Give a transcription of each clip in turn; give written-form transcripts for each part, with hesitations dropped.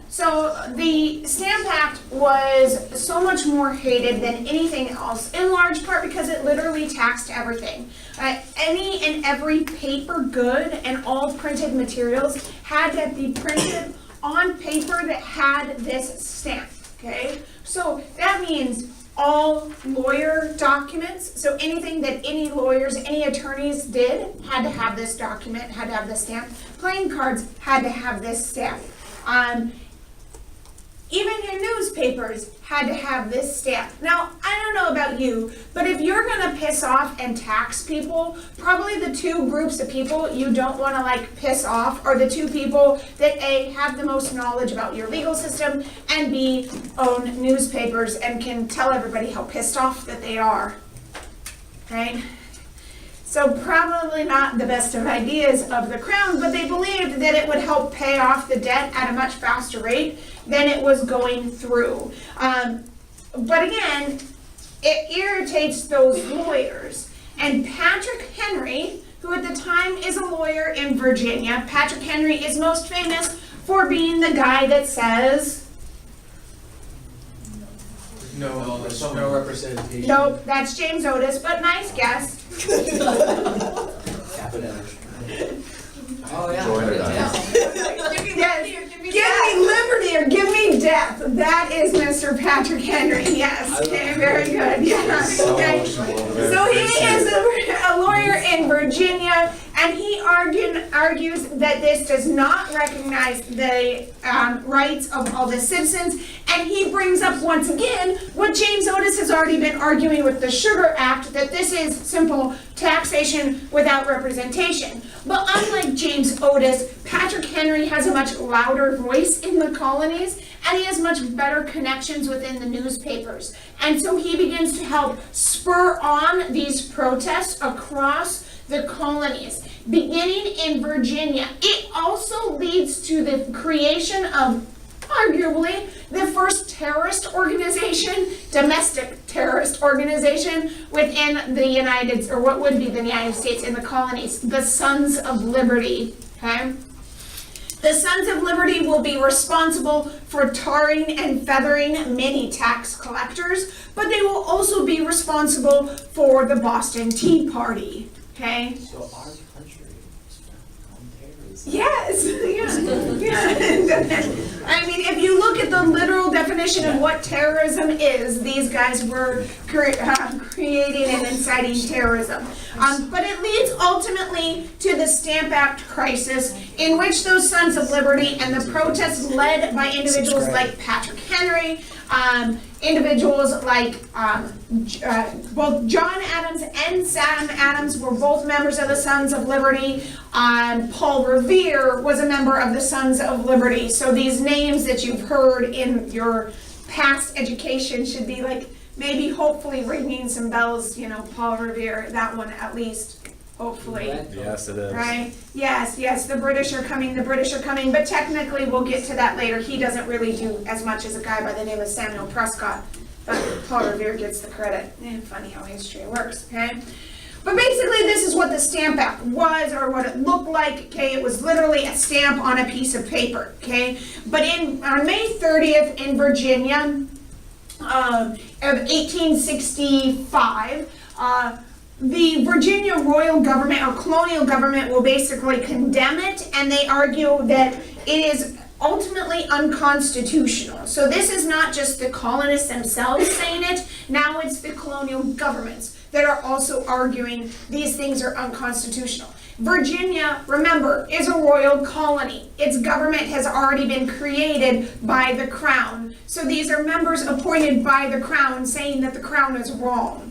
So the Stamp Act was so much more hated than anything else, in large part because it literally taxed everything. Any and every paper good and all printed materials had to be printed on paper that had this stamp, okay? So that means all lawyer documents, so anything that any lawyers, any attorneys did had to have this document, had to have this stamp. Playing cards had to have this stamp. Even your newspapers had to have this stamp. Now, I don't know about you, but if you're gonna piss off and tax people, probably the two groups of people you don't wanna like piss off are the two people that A, have the most knowledge about your legal system, and B, own newspapers and can tell everybody how pissed off that they are, right? So probably not the best of ideas of the Crown, but they believed that it would help pay off the debt at a much faster rate than it was going through. But again, it irritates those lawyers. And Patrick Henry, who at the time is a lawyer in Virginia, Patrick Henry is most famous for being the guy that says, No representation. nope, that's James Otis, but nice guess. Oh, yeah. Join it, Yes. Give me liberty or give me death. That is Mr. Patrick Henry. Yes. Okay, very good. Yeah. Okay. So he is a lawyer in Virginia, and he argues that this does not recognize the rights of all the citizens, and he brings up once again what James Otis has already been arguing with the Sugar Act, that this is simple taxation without representation. But unlike James Otis, Patrick Henry has a much louder voice in the colonies, and he has much better connections within the newspapers. And so he begins to help spur on these protests across the colonies, beginning in Virginia. It also leads to the creation of arguably the first terrorist organization, domestic terrorist organization within the what would be the United States in the colonies, the Sons of Liberty, okay? The Sons of Liberty will be responsible for tarring and feathering many tax collectors, but they will also be responsible for the Boston Tea Party, okay? So our country is found on terrorism. Yes, yeah. I mean, if you look at the literal definition of what terrorism is, these guys were creating and inciting terrorism. But it leads ultimately to the Stamp Act crisis, in which those Sons of Liberty and the protests led by individuals like Patrick Henry, individuals like both John Adams and Sam Adams were both members of the Sons of Liberty. Paul Revere was a member of the Sons of Liberty. So these names that you've heard in your past education should be like maybe hopefully ringing some bells, you know, Paul Revere, that one at least. Hopefully. Yes, it is. Right? Yes, the British are coming, but technically we'll get to that later. He doesn't really do as much as a guy by the name of Samuel Prescott, but Paul Revere gets the credit. Funny how history works, okay? But basically this is what the Stamp Act was, or what it looked like, okay? It was literally a stamp on a piece of paper, okay? But on May 30th in Virginia of 1865, the Virginia royal government or colonial government will basically condemn it, and they argue that it is ultimately unconstitutional. So this is not just the colonists themselves saying it, now it's the colonial governments that are also arguing these things are unconstitutional. Virginia, remember, is a royal colony. Its government has already been created by the Crown. So these are members appointed by the Crown saying that the Crown is wrong.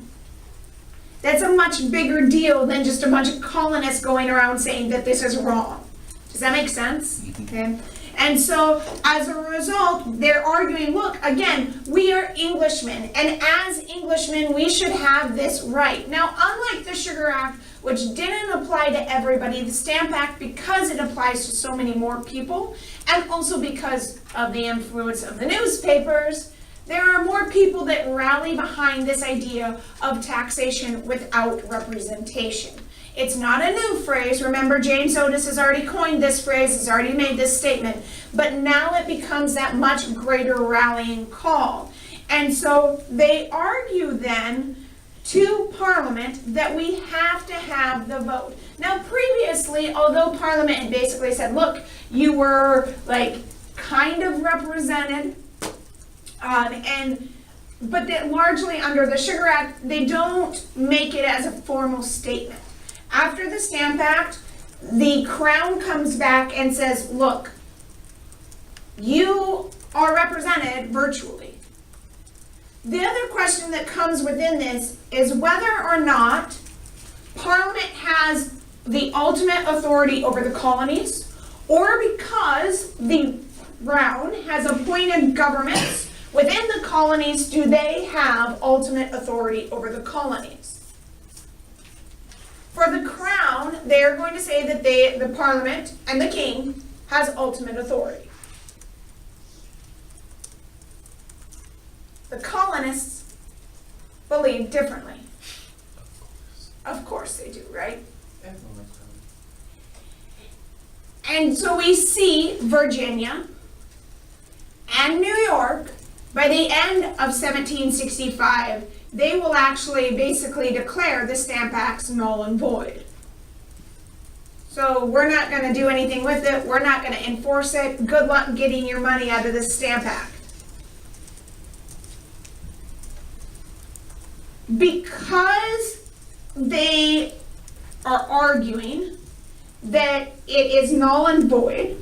That's a much bigger deal than just a bunch of colonists going around saying that this is wrong. Does that make sense? Okay. And so, as a result, they're arguing, look, again, we are Englishmen, and as Englishmen, we should have this right. Now, unlike the Sugar Act, which didn't apply to everybody, the Stamp Act, because it applies to so many more people, and also because of the influence of the newspapers, there are more people that rally behind this idea of taxation without representation. It's not a new phrase. Remember, James Otis has already coined this phrase, has already made this statement. But now it becomes that much greater rallying call. And so they argue then to Parliament that we have to have the vote. Now previously, although Parliament had basically said, look, you were like kind of represented, but that largely under the Sugar Act, they don't make it as a formal statement. After the Stamp Act, the Crown comes back and says, look, you are represented virtually. The other question that comes within this is whether or not Parliament has the ultimate authority over the colonies, or because the Crown has appointed governments within the colonies, do they have ultimate authority over the colonies? For the Crown, they're going to say that the Parliament and the King has ultimate authority. The colonists believe differently. Of course they do, right? And so we see Virginia and New York, by the end of 1765, they will actually basically declare the Stamp Acts null and void. So we're not going to do anything with it. We're not going to enforce it. Good luck getting your money out of the Stamp Act. Because they are arguing that it is null and void,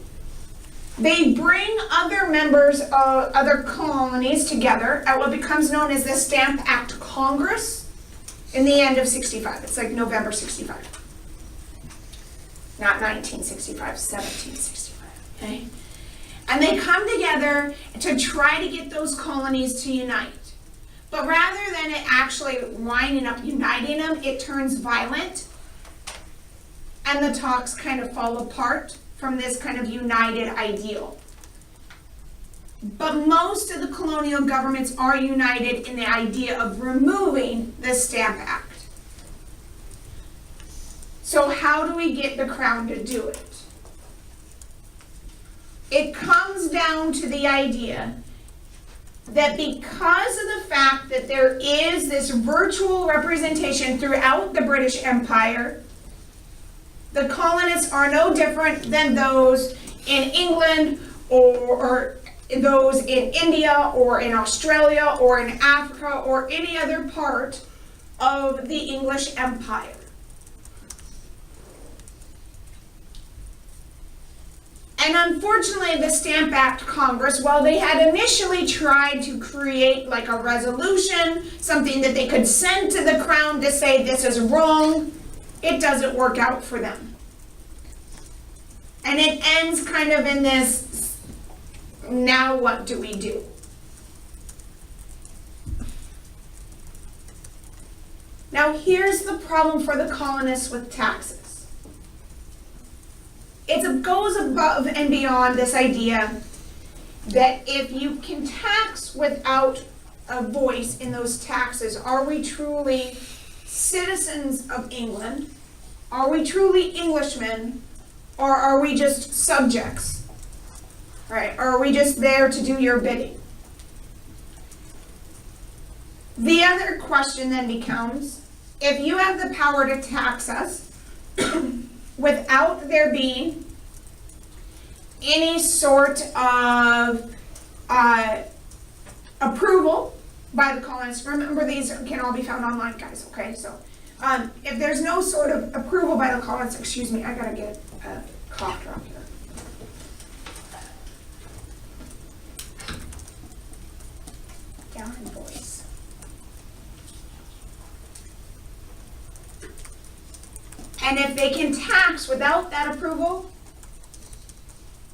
they bring other members of other colonies together at what becomes known as the Stamp Act Congress in the end of 65. It's like November 65. Not 1965, 1765, okay? And they come together to try to get those colonies to unite. But rather than it actually winding up uniting them, it turns violent. And the talks kind of fall apart from this kind of united ideal. But most of the colonial governments are united in the idea of removing the Stamp Act. So how do we get the Crown to do it? It comes down to the idea that because of the fact that there is this virtual representation throughout the British Empire, the colonists are no different than those in England or those in India or in Australia or in Africa or any other part of the English Empire. And unfortunately, the Stamp Act Congress, while they had initially tried to create like a resolution, something that they could send to the Crown to say this is wrong, it doesn't work out for them. And it ends kind of in this, now what do we do? Now here's the problem for the colonists with taxes. It goes above and beyond this idea that if you can tax without a voice in those taxes, are we truly citizens of England? Are we truly Englishmen? Or are we just subjects? Right? Or are we just there to do your bidding? The other question then becomes, if you have the power to tax us, without there being any sort of approval by the colonists. Remember, these can all be found online, guys, okay? So if there's no sort of approval by the colonists, excuse me, I gotta get a cough drop here. Down in voice. And if they can tax without that approval,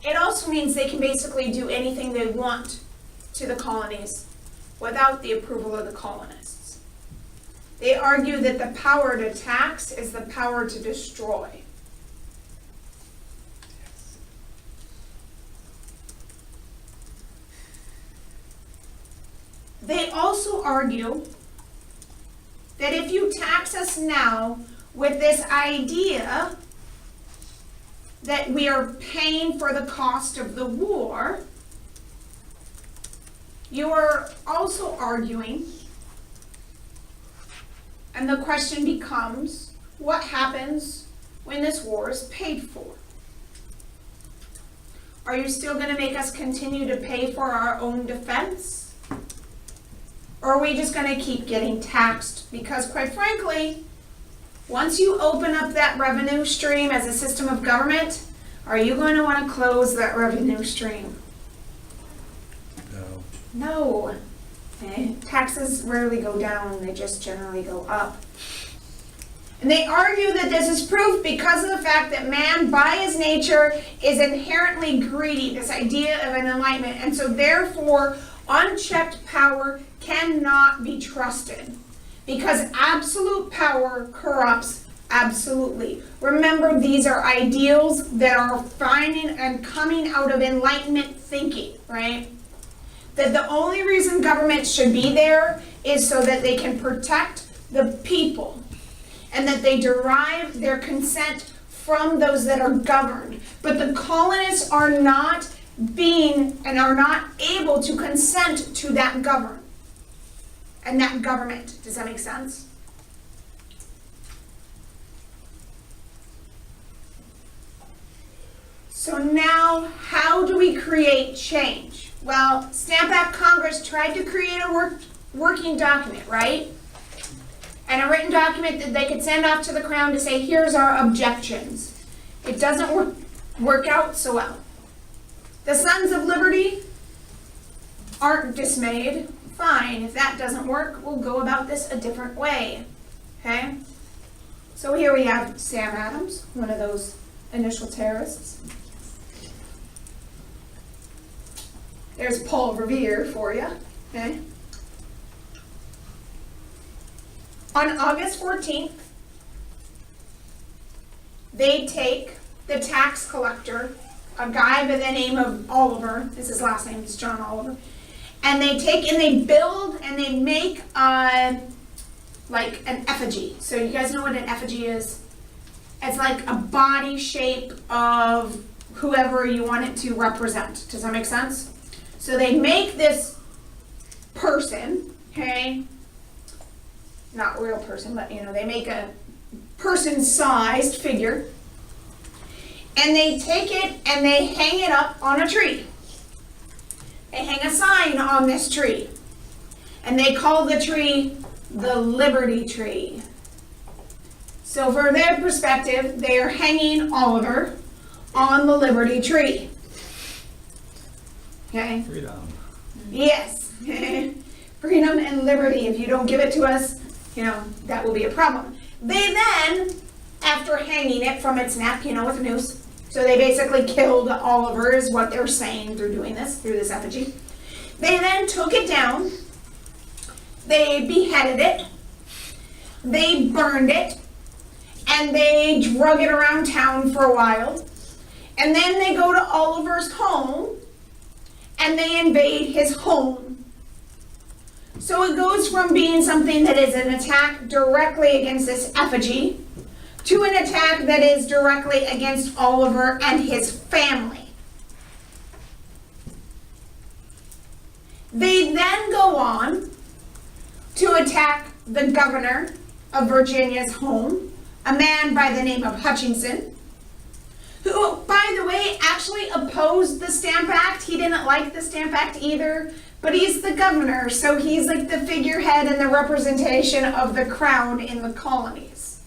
it also means they can basically do anything they want to the colonies without the approval of the colonists. They argue that the power to tax is the power to destroy. They also argue that if you tax us now, with this idea that we are paying for the cost of the war, you are also arguing, and the question becomes, what happens when this war is paid for? Are you still going to make us continue to pay for our own defense? Or are we just going to keep getting taxed? Because quite frankly, once you open up that revenue stream as a system of government, are you going to want to close that revenue stream? No. Okay. Taxes rarely go down, they just generally go up. And they argue that this is proof because of the fact that man, by his nature, is inherently greedy, this idea of an enlightenment, and so therefore, unchecked power cannot be trusted because absolute power corrupts absolutely. Remember, these are ideals that are finding and coming out of Enlightenment thinking, right? That the only reason government should be there is so that they can protect the people and that they derive their consent from those that are governed. But the colonists are not being and are not able to consent to that govern and that government. Does that make sense? So now, how do we create change? Well, Stamp Act Congress tried to create a working document, right? And a written document that they could send off to the Crown to say, here's our objections. It doesn't work out so well. The Sons of Liberty aren't dismayed. Fine, if that doesn't work, we'll go about this a different way. Okay? So here we have Sam Adams, one of those initial terrorists. There's Paul Revere for you. Okay? On August 14th, they take the tax collector, a guy by the name of Oliver, is his last name, is John Oliver, and they take and they build and they make like an effigy. So you guys know what an effigy is? It's like a body shape of whoever you want it to represent. Does that make sense? So they make this person, okay? Not a real person, but they make a person-sized figure, and they take it and they hang it up on a tree. They hang a sign on this tree, and they call the tree the Liberty Tree. So from their perspective, they are hanging Oliver on the Liberty Tree. Okay? Freedom. Yes. Freedom and liberty. If you don't give it to us, that will be a problem. They then, after hanging it from its neck, with a noose, so they basically killed Oliver is what they're saying through doing this, through this effigy. They then took it down, they beheaded it, they burned it, and they drug it around town for a while. And then they go to Oliver's home, and they invade his home. So it goes from being something that is an attack directly against this effigy to an attack that is directly against Oliver and his family. They then go on to attack the governor of Virginia's home, a man by the name of Hutchinson, who, by the way, actually opposed the Stamp Act. He didn't like the Stamp Act either, but he's the governor, so he's like the figurehead and the representation of the crown in the colonies.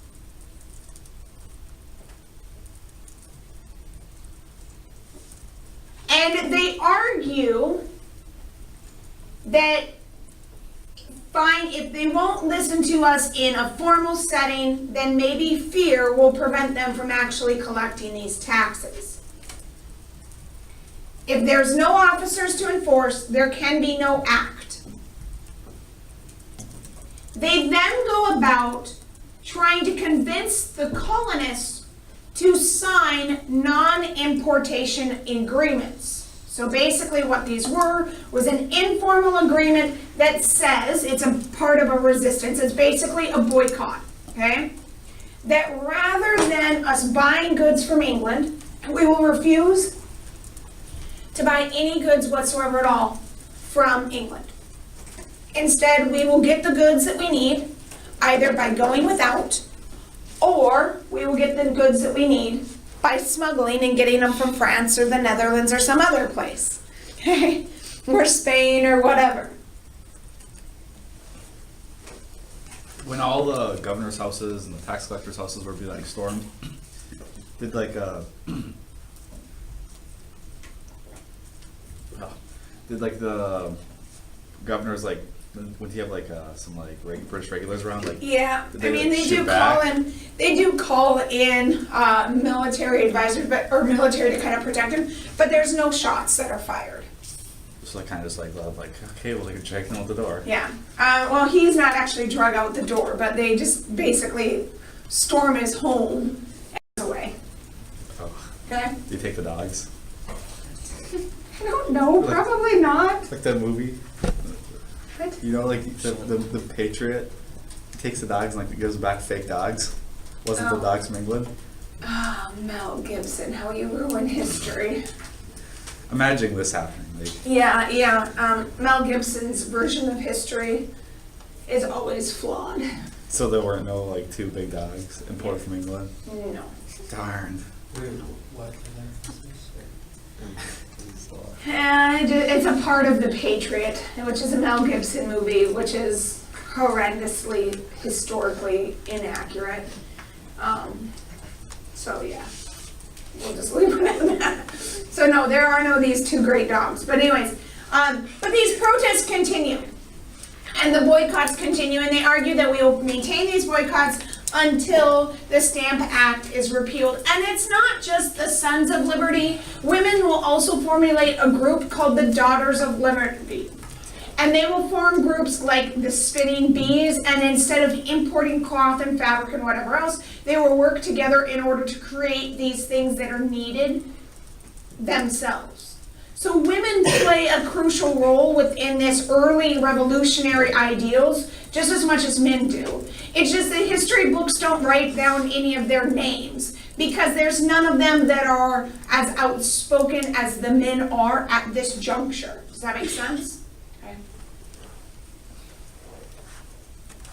And they argue that fine, if they won't listen to us in a formal setting, then maybe fear will prevent them from actually collecting these taxes. If there's no officers to enforce, there can be no act. They then go about trying to convince the colonists to sign non-importation agreements. So basically what these were was an informal agreement that says it's a part of a resistance. It's basically a boycott, okay? that rather than us buying goods from England, we will refuse to buy any goods whatsoever at all from England. Instead, we will get the goods that we need either by going without, or we will get the goods that we need by smuggling and getting them from France or the Netherlands or some other place, or Spain or whatever. When all the governor's houses and the tax collector's houses were being like stormed, did like did like the governors like would he have like some like British regulars around like? Yeah, Did I they, mean, like, they shoot do back? call in military advisors, or military to kind of protect them, but there's no shots that are fired. Just like kind of just like okay, well they can check them out the door. Yeah, well, he's not actually drug out the door, but they just basically storm his home and away. Oh. Okay? Do you take the dogs? I don't know, probably not. Like that movie, What? you know, like the Patriot takes the dogs and like gives back fake dogs. Wasn't Oh. the dogs from England? Ah, Mel Gibson, how you ruin history. Imagining this happening, like Yeah, Mel Gibson's version of history is always flawed. so there weren't no like two big dogs imported from England. No. Darn. What? And it's a part of The Patriot, which is a Mel Gibson movie, which is horrendously, historically inaccurate. So yeah, we'll just leave it at that. So no, there are no these two great dogs. But anyways, but these protests continue. And the boycotts continue, and they argue that we will maintain these boycotts until the Stamp Act is repealed. And it's not just the Sons of Liberty. Women will also formulate a group called the Daughters of Liberty. And they will form groups like the Spinning Bees, and instead of importing cloth and fabric and whatever else, they will work together in order to create these things that are needed themselves. So women play a crucial role within this early revolutionary ideals just as much as men do. It's just that history books don't write down any of their names because there's none of them that are as outspoken as the men are at this juncture. Does that make sense? Okay.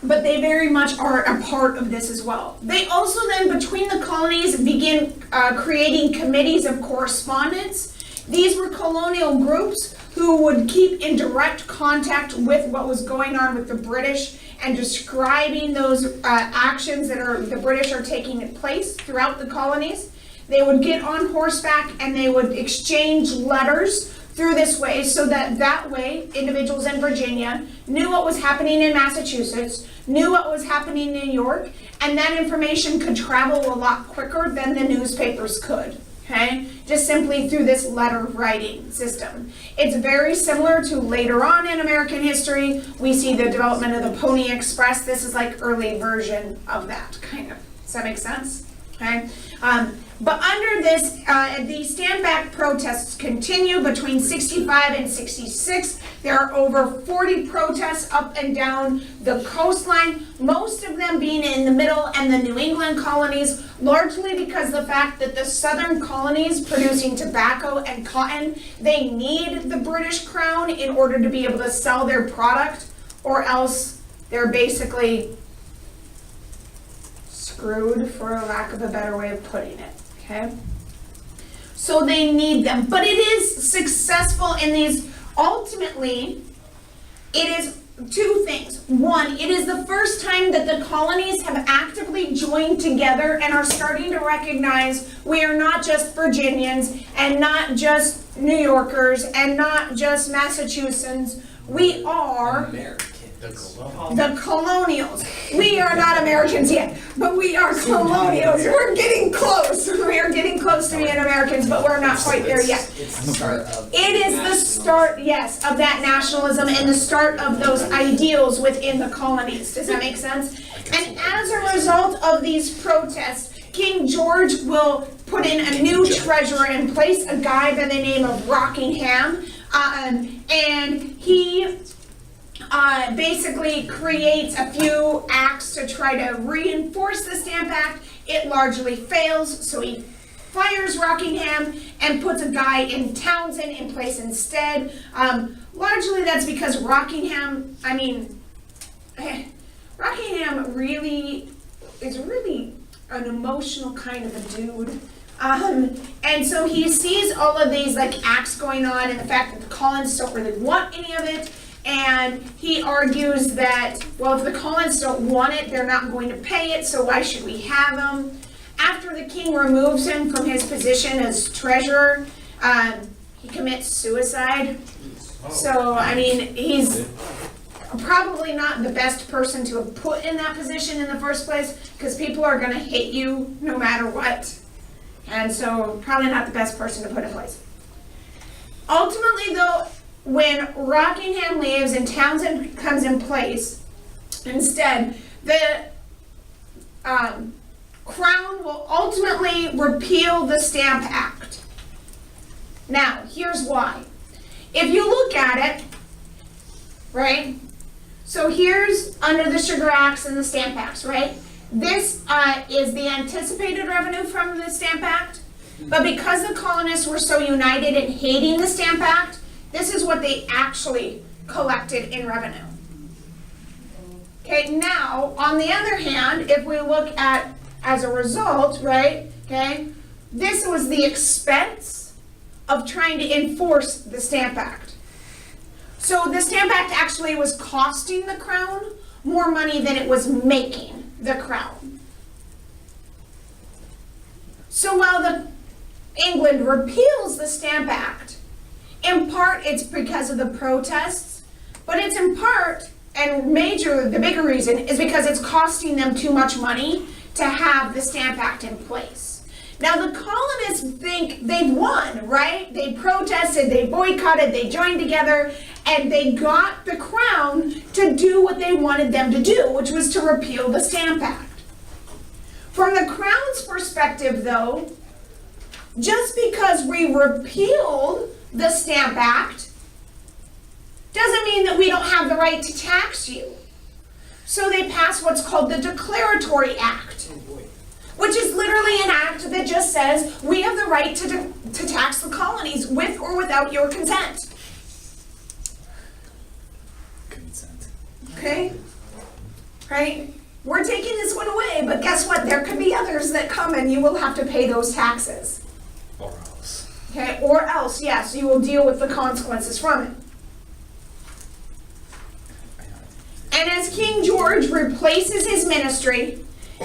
But they very much are a part of this as well. They also then, between the colonies, begin creating committees of correspondence. These were colonial groups who would keep in direct contact with what was going on with the British and describing those actions that the British are taking place throughout the colonies. They would get on horseback and they would exchange letters through this way so that way individuals in Virginia knew what was happening in Massachusetts, knew what was happening in New York, and that information could travel a lot quicker than the newspapers could. Okay, just simply through this letter writing system. It's very similar to later on in American history. We see the development of the Pony Express. This is like early version of that, kind of. Does that make sense? Okay. But under this, the Stamp Act protests continue between 65 and 66. There are over 40 protests up and down the coastline, most of them being in the middle and the New England colonies, largely because of the fact that the southern colonies producing tobacco and cotton, they need the British crown in order to be able to sell their product, or else they're basically screwed, for a lack of a better way of putting it. Okay, so they need them, but it is successful in these. Ultimately, it is two things. One, it is the first time that the colonies have actively joined together and are starting to recognize we are not just Virginians and not just New Yorkers and not just Massachusetts. We are American. the colonials. We are not Americans yet, but we are colonials. We're getting close. We are getting close to being Americans, but we're not quite there yet. It's the start of. It is the start, yes, of that nationalism and the start of those ideals within the colonies. Does that make sense? And as a result of these protests, King George will put in a new treasurer in place, a guy by the name of Rockingham, and he basically creates a few acts to try to reinforce the Stamp Act. It largely fails, so he fires Rockingham and puts a guy in Townsend in place instead. Largely that's because Rockingham really is an emotional kind of a dude. And so he sees all of these like acts going on and the fact that the Colonists don't really want any of it. And he argues that, well, if the Colonists don't want it, they're not going to pay it, so why should we have them? After the king removes him from his position as treasurer, he commits suicide. So, I mean, he's probably not the best person to have put in that position in the first place, because people are going to hate you no matter what. And so, probably not the best person to put in place. Ultimately, though, when Rockingham leaves and Townsend comes in place, instead, the Crown will ultimately repeal the Stamp Act. Now, here's why. If you look at it, right? So here's under the Sugar Acts and the Stamp Acts, right? This is the anticipated revenue from the Stamp Act. But because the colonists were so united in hating the Stamp Act, this is what they actually collected in revenue. Okay, now, on the other hand, if we look at as a result, right, okay, this was the expense of trying to enforce the Stamp Act. So the Stamp Act actually was costing the Crown more money than it was making the Crown. So while England repeals the Stamp Act, in part it's because of the protests, but it's in part, and the bigger reason, is because it's costing them too much money to have the Stamp Act in place. Now the colonists think they've won, right? They protested, they boycotted, they joined together, and they got the Crown to do what they wanted them to do, which was to repeal the Stamp Act. From the Crown's perspective, though, just because we repealed the Stamp Act doesn't mean that we don't have the right to tax you. So they passed what's called the Declaratory Act, which is literally an act that just says we have the right to tax the colonies with or without your consent. Consent. Okay? Right? We're taking this one away, but guess what? There could be others that come and you will have to pay those taxes. Or else. Okay? Or else, yes, you will deal with the consequences from it. And as King George replaces his ministry,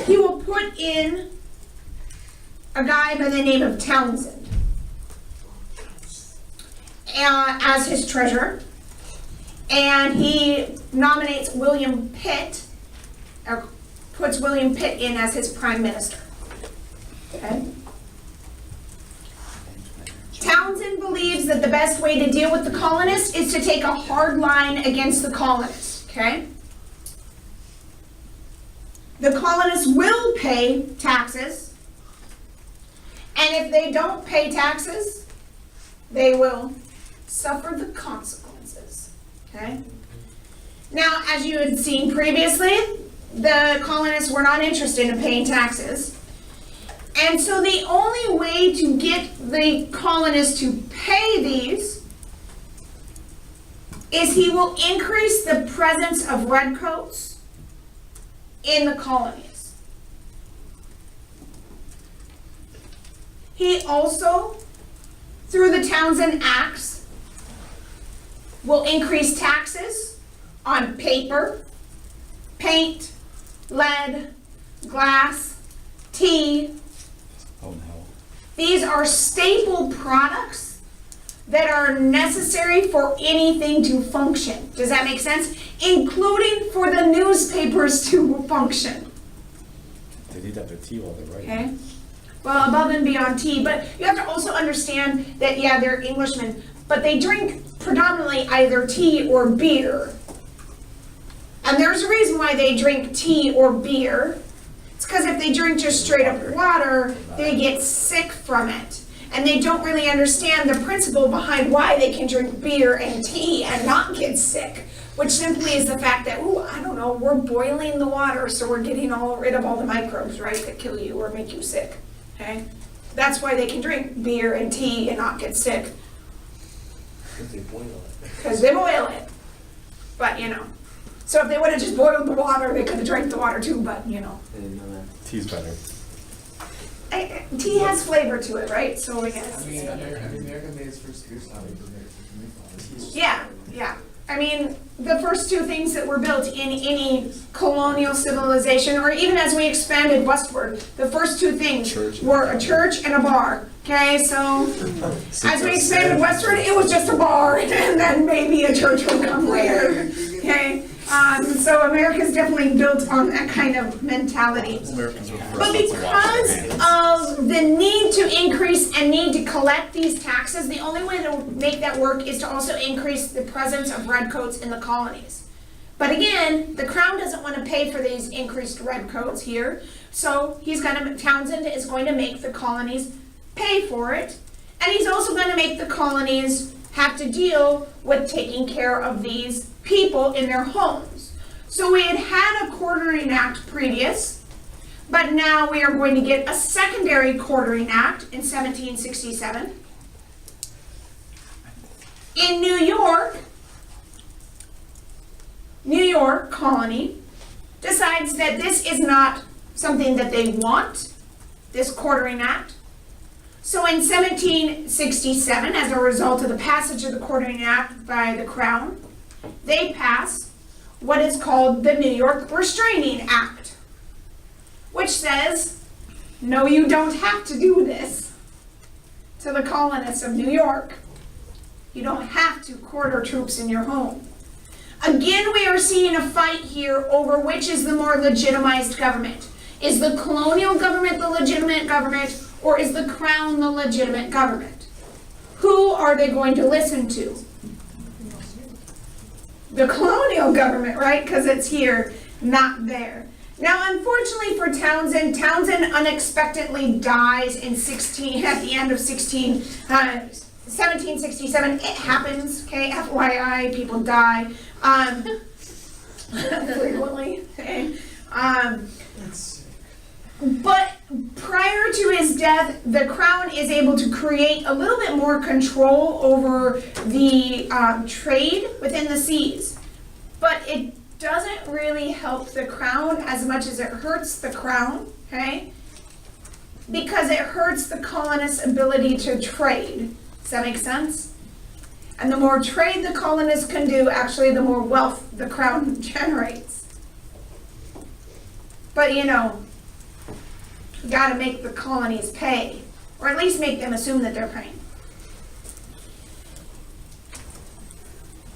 he will put in a guy by the name of Townsend as his treasurer. And he nominates William Pitt, or puts William Pitt in as his prime minister. Okay? Townsend believes that the best way to deal with the colonists is to take a hard line against the colonists. Okay? The colonists will pay taxes, and if they don't pay taxes, they will suffer the consequences. Okay? Now, as you had seen previously, the colonists were not interested in paying taxes. And so the only way to get the colonists to pay these is he will increase the presence of redcoats in the colonies. He also, through the Townsend Acts, will increase taxes on paper, paint, lead, glass, tea. Oh no. These are staple products that are necessary for anything to function. Does that make sense? Including for the newspapers to function. They need to have their tea while they're writing. Okay? Well, above and beyond tea, but you have to also understand that, yeah, they're Englishmen, but they drink predominantly either tea or beer. And there's a reason why they drink tea or beer. It's because if they drink just straight up water, they get sick from it. and they don't really understand the principle behind why they can drink beer and tea and not get sick, which simply is the fact that, ooh, I don't know, we're boiling the water, so we're getting rid of all the microbes, right, that kill you or make you sick, okay? That's why they can drink beer and tea and not get sick, If they boil it. because they boil it. But, so if they would have just boiled the water, they could have drank the water too, but, I didn't know that. Tea's better. tea has flavor to it, right? So I guess. I mean, America made its first beer style for America. Yeah. I mean, the first two things that were built in any colonial civilization, or even as we expanded westward, the first two things were a church and a bar. Okay, so as we expanded westward, it was just a bar, and then maybe a church would come later. Okay, so America's definitely built on that kind of mentality. Americans were the first But ones to wash their because hands. of the need to increase and need to collect these taxes, the only way to make that work is to also increase the presence of redcoats in the colonies. But again, the crown doesn't want to pay for these increased redcoats here, so Townsend is going to make the colonies pay for it, and he's also going to make the colonies have to deal with taking care of these people in their homes. So we had a quartering act previous, but now we are going to get a secondary quartering act in 1767. In New York colony decides that this is not something that they want, this quartering act. So in 1767, as a result of the passage of the Quartering Act by the Crown, they pass what is called the New York Restraining Act, which says, no, you don't have to do this to the colonists of New York. You don't have to quarter troops in your home. Again, we are seeing a fight here over which is the more legitimized government. Is the colonial government the legitimate government, or is the crown the legitimate government? Who are they going to listen to? The colonial government, right? Because it's here, not there. Now, unfortunately for Townsend unexpectedly dies at the end of 1767. It happens, okay? FYI, people die frequently. Okay? But prior to his death, the crown is able to create a little bit more control over the trade within the seas. But it doesn't really help the crown as much as it hurts the crown, okay? Because it hurts the colonists' ability to trade. Does that make sense? And the more trade the colonists can do, actually, the more wealth the crown generates. But you gotta make the colonies pay, or at least make them assume that they're paying.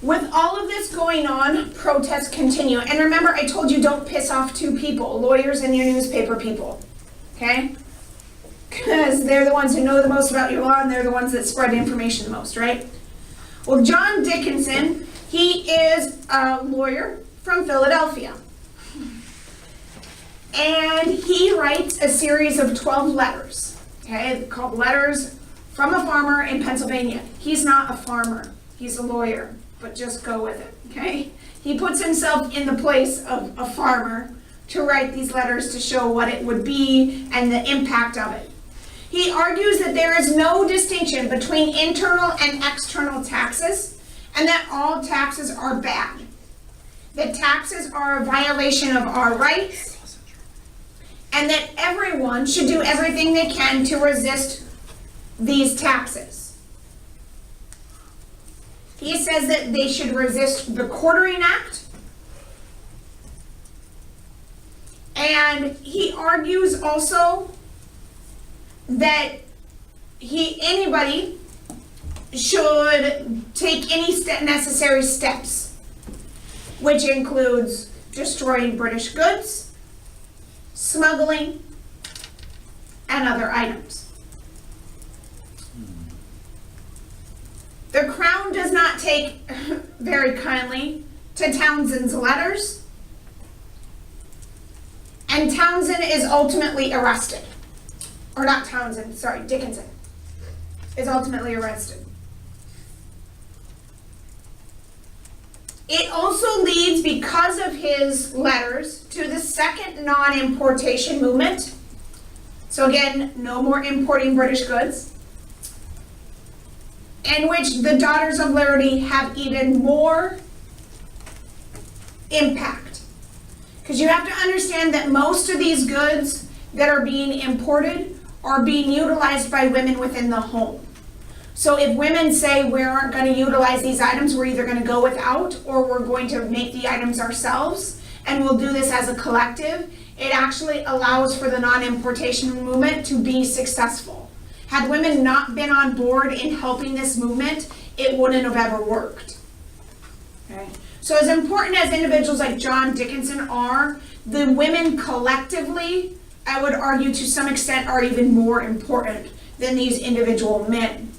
With all of this going on, protests continue. And remember, I told you don't piss off two people, lawyers and your newspaper people, okay? Because they're the ones who know the most about your law, and they're the ones that spread information the most, right? Well, John Dickinson, he is a lawyer from Philadelphia. And he writes a series of 12 letters, okay, called Letters from a Farmer in Pennsylvania. He's not a farmer, he's a lawyer, but just go with it, okay? He puts himself in the place of a farmer to write these letters to show what it would be and the impact of it. He argues that there is no distinction between internal and external taxes, and that all taxes are bad. That taxes are a violation of our rights, and that everyone should do everything they can to resist these taxes. He says that they should resist the Quartering Act, and he argues also that anybody should take any necessary steps, which includes destroying British goods, smuggling, and other items. The crown does not take very kindly to Townsend's letters, and Townsend is ultimately arrested. Or not Townsend, sorry, Dickinson. is ultimately arrested. It also leads, because of his letters, to the second non-importation movement. So again, no more importing British goods, in which the Daughters of Liberty have even more impact. Because you have to understand that most of these goods that are being imported are being utilized by women within the home. So if women say we aren't going to utilize these items, we're either going to go without or we're going to make the items ourselves, and we'll do this as a collective, it actually allows for the non-importation movement to be successful. Had women not been on board in helping this movement, it wouldn't have ever worked. Okay. So as important as individuals like John Dickinson are, the women collectively, I would argue to some extent, are even more important than these individual men.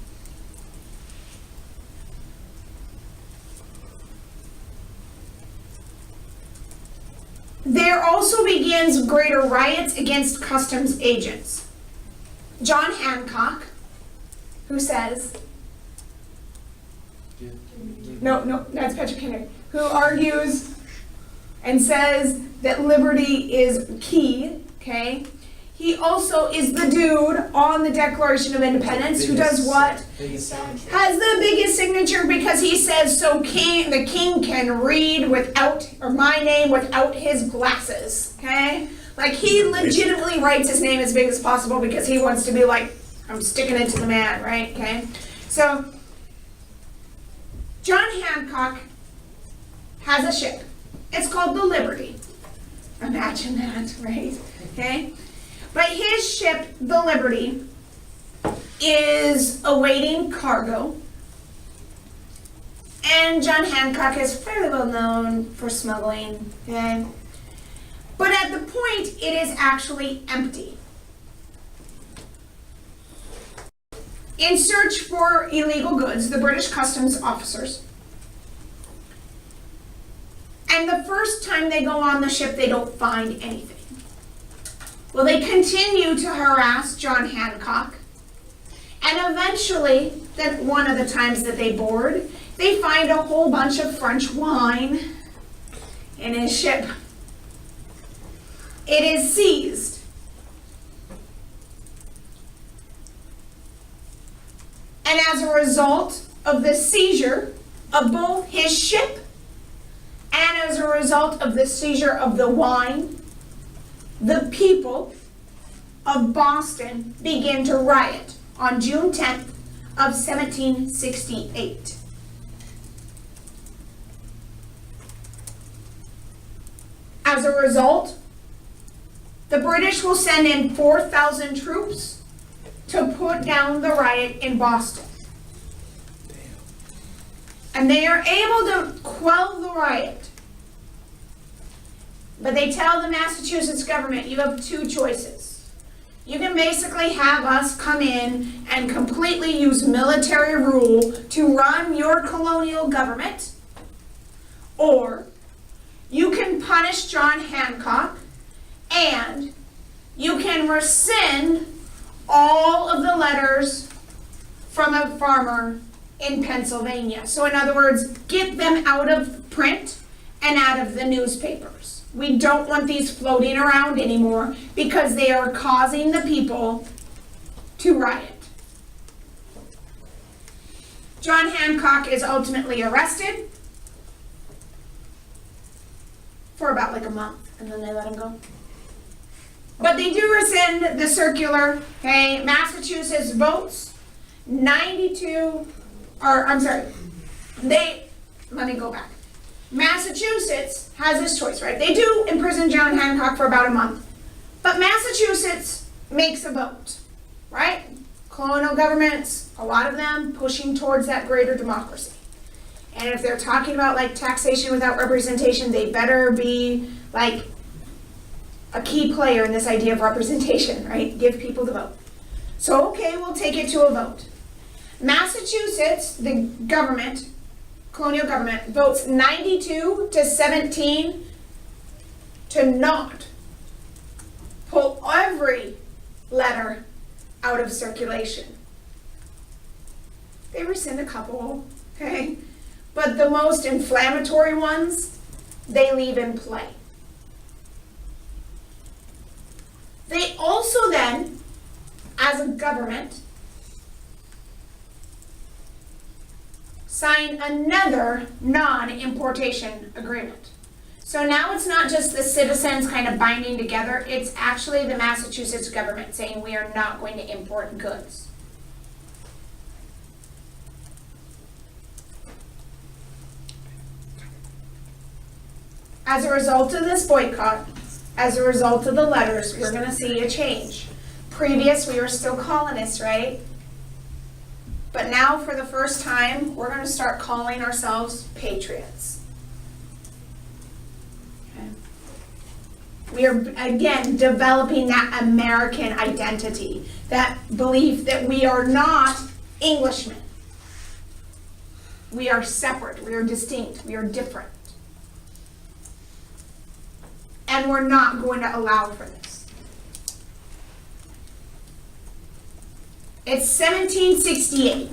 There also begins greater riots against customs agents. John Hancock, who says, no, that's Patrick Henry, who argues and says that liberty is key, okay? He also is the dude on the Declaration of Independence who does what? Has the biggest signature, because he says, so the king can read without, or my name without his glasses, okay? Like, he legitimately writes his name as big as possible because he wants to be like, I'm sticking it to the man, right, okay? So, John Hancock has a ship. It's called the Liberty. Imagine that, right, okay? But his ship, the Liberty, is awaiting cargo. And John Hancock is fairly well known for smuggling, okay? But at the point, it is actually empty. In search for illegal goods, the British customs officers. And the first time they go on the ship, they don't find anything. Well, they continue to harass John Hancock, and eventually, one of the times that they board, they find a whole bunch of French wine in his ship. It is seized. And as a result of the seizure of both his ship and as a result of the seizure of the wine, the people of Boston begin to riot on June 10th of 1768. As a result, the British will send in 4,000 troops to put down the riot in Boston. And they are able to quell the riot. But they tell the Massachusetts government, you have two choices. You can basically have us come in and completely use military rule to run your colonial government, or you can punish John Hancock and you can rescind all of the letters from a farmer in Pennsylvania. So in other words, get them out of print and out of the newspapers. We don't want these floating around anymore because they are causing the people to riot. John Hancock is ultimately arrested for about like a month, and then they let him go. But they do rescind the circular. Okay, Massachusetts votes 92, or I'm sorry, let me go back. Massachusetts has this choice, right? They do imprison John Hancock for about a month, but Massachusetts makes a vote, right? Colonial governments, a lot of them pushing towards that greater democracy. And if they're talking about like taxation without representation, they better be like a key player in this idea of representation, right? Give people the vote. So, okay, we'll take it to a vote. Massachusetts, the government, colonial government, votes 92-17 to not pull every letter out of circulation. They rescind a couple, okay? But the most inflammatory ones, they leave in play. They also then, as a government, sign another non-importation agreement. So now it's not just the citizens kind of binding together, it's actually the Massachusetts government saying we are not going to import goods. As a result of this boycott, as a result of the letters, we're gonna see a change. Previous, we were still colonists, right? But now, for the first time, we're gonna start calling ourselves patriots. Okay. We are, again, developing that American identity, that belief that we are not Englishmen. We are separate, we are distinct, we are different. And we're not going to allow for this. It's 1768.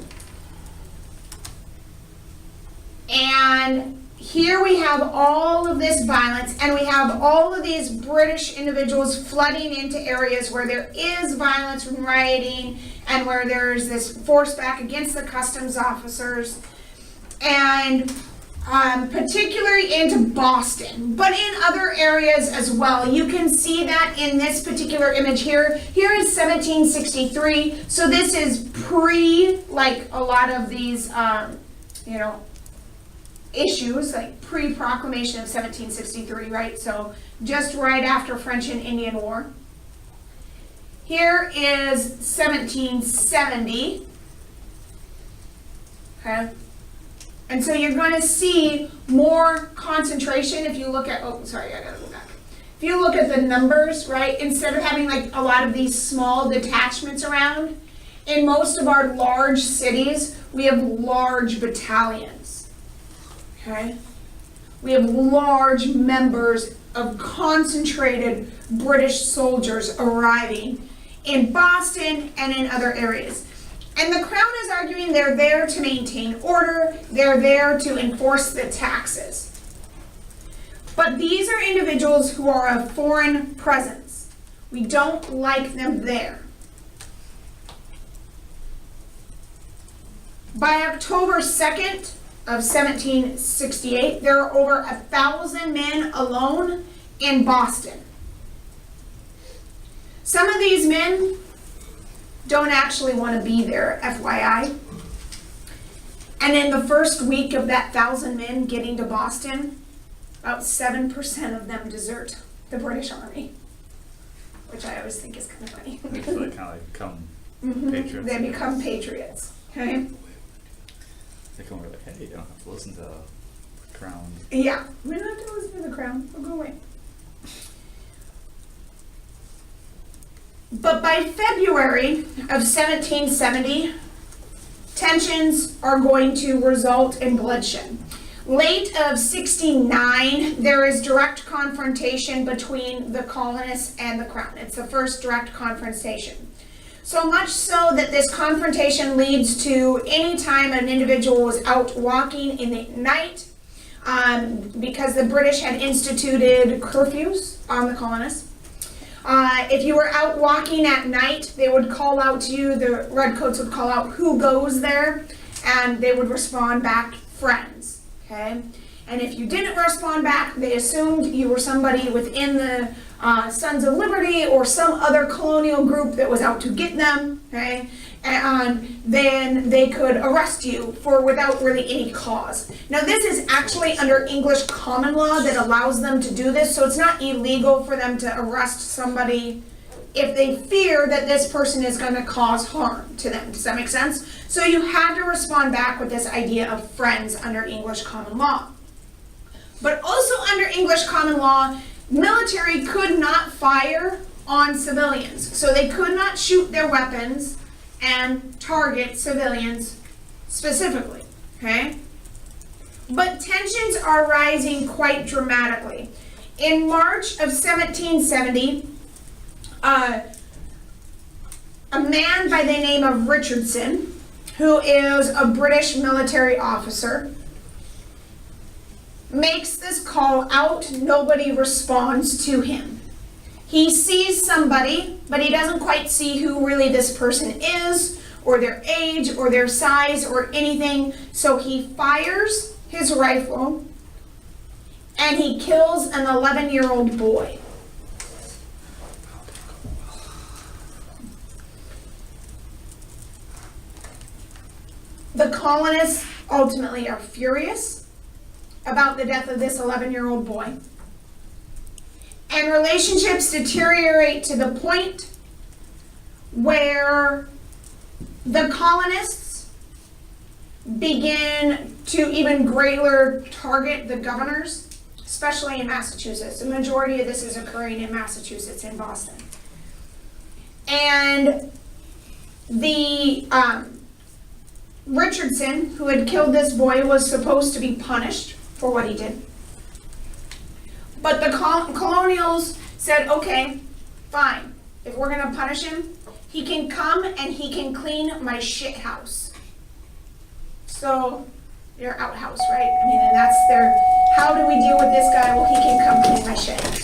And here we have all of this violence, and we have all of these British individuals flooding into areas where there is violence and rioting, and where there's this force back against the customs officers, and particularly into Boston, but in other areas as well. You can see that in this particular image here. Here is 1763, so this is pre, like, a lot of these, issues, like pre-proclamation of 1763, right? So just right after French and Indian War. Here is 1770, okay? And so you're going to see more concentration if you look at, oh, sorry, I gotta go back. If you look at the numbers, right, instead of having like a lot of these small detachments around, in most of our large cities, we have large battalions, okay? We have large members of concentrated British soldiers arriving in Boston and in other areas. And the Crown is arguing they're there to maintain order, they're there to enforce the taxes. But these are individuals who are of foreign presence. We don't like them there. By October 2nd of 1768, there are over 1,000 men alone in Boston. Some of these men don't actually want to be there, FYI. And in the first week of that 1,000 men getting to Boston, about 7% of them desert the British Army, which I always think is kind of funny. They kind of become patriots. They become patriots, okay? They come over like, hey, you don't have to listen to the Crown. Yeah, we don't have to listen to the Crown. We'll go away. But by February of 1770, tensions are going to result in bloodshed. Late of 69, there is direct confrontation between the colonists and the Crown. It's the first direct confrontation. So much so that this confrontation leads to any time an individual was out walking in the night, because the British had instituted curfews on the colonists. If you were out walking at night, they would call out to you, the redcoats would call out, "Who goes there?" And they would respond back, "Friends," okay? And if you didn't respond back, they assumed you were somebody within the Sons of Liberty or some other colonial group that was out to get them, okay? And then they could arrest you for without really any cause. Now this is actually under English common law that allows them to do this, so it's not illegal for them to arrest somebody if they fear that this person is going to cause harm to them. Does that make sense? So you had to respond back with this idea of friends under English common law. But also under English common law, military could not fire on civilians. So they could not shoot their weapons and target civilians specifically, okay? But tensions are rising quite dramatically. In March of 1770, a man by the name of Richardson who is a British military officer, makes this call out. Nobody responds to him. He sees somebody, but he doesn't quite see who really this person is, or their age, or their size, or anything. So he fires his rifle, and he kills an 11-year-old boy. The colonists ultimately are furious about the death of this 11-year-old boy. And relationships deteriorate to the point where the colonists begin to even greater target the governors, especially in Massachusetts. The majority of this is occurring in Massachusetts, in Boston. And the Richardson, who had killed this boy, was supposed to be punished for what he did. But the colonials said, okay, fine. If we're gonna punish him, he can come and he can clean my shit house. So, your outhouse, right? I mean, and that's their, how do we deal with this guy? Well, he can come clean my shit.